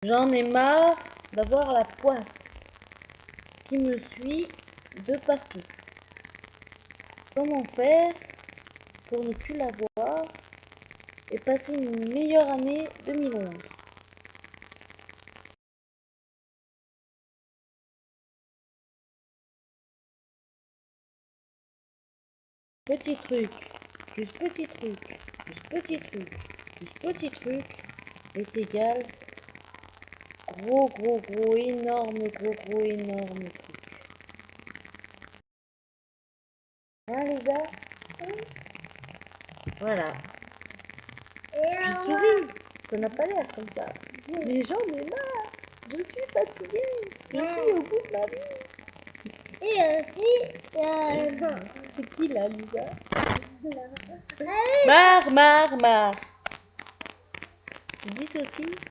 J'en ai marre d'avoir la poisse qui me suit de partout. Comment faire pour ne plus la voir et passer une meilleure année 2011? Petit truc, plus petit truc, plus petit truc, plus petit truc est égal gros gros gros énorme truc. Hein les gars? Voilà. Je souris, ça n'a pas l'air comme ça. Mais j'en ai marre, je suis fatiguée, je suis au bout de ma vie. Et aussi, C'est qui là, Lisa? Marre. Tu dis aussi?